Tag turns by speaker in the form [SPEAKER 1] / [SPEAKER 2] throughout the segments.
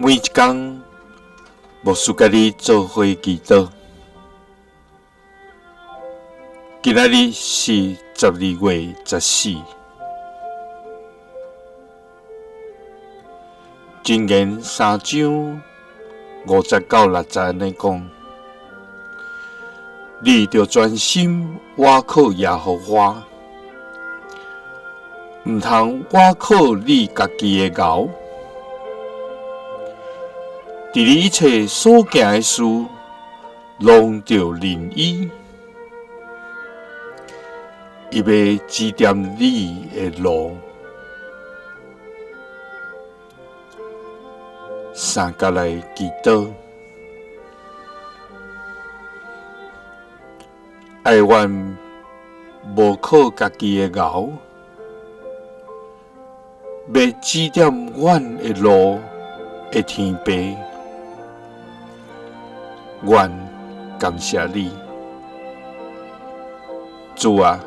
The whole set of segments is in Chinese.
[SPEAKER 1] 每一天，牧师甲你做伙祈祷。今仔日是12月14。箴言3章50到60安尼讲：你着专心倚靠耶和华，毋通倚靠你家己的牛。伫你一切所行的事，拢着仁义，伊要指点你的路。三甲来祈祷，爱阮无靠家己的牛，要指点阮的路的天父。阮感谢你，主啊！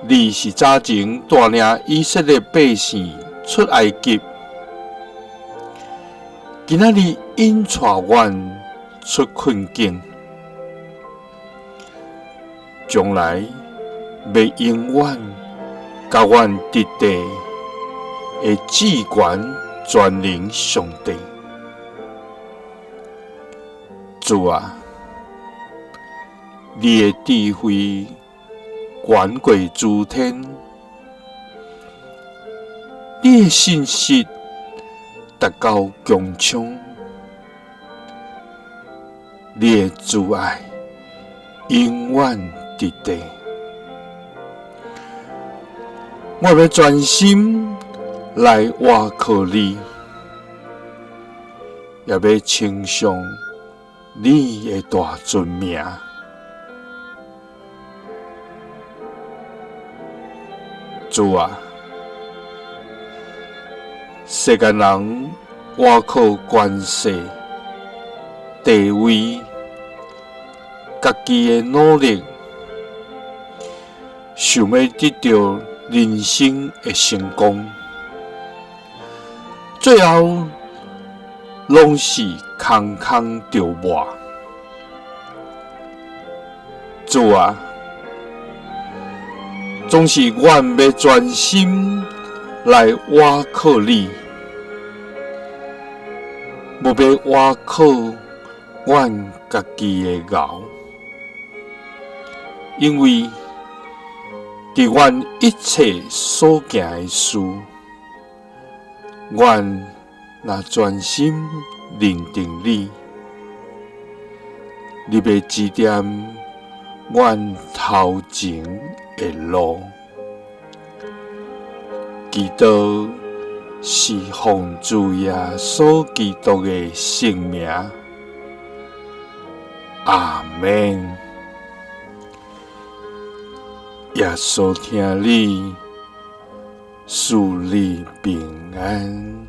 [SPEAKER 1] 你是早前带领以色列百姓出埃及，今仔日引带阮出困境，将来要永远甲阮伫地的至权全能上帝。主啊，你的智慧远过诸天，你的信实达到穹苍，你的慈爱永远伫地。我要专心来倚靠你，也要称颂你的大尊名。主啊，世间人倚靠权势、地位、家己的努力，想要得到人生的成功，最后拢是空空着磨。主啊，总是愿要专心来倚靠你，无要倚靠阮家己的牛，因为伫阮一切所行的事，阮若专心认定你，你要指点阮头前的路。祈祷是奉主耶稣基督的圣名，阿们。耶稣听你，赐你平安。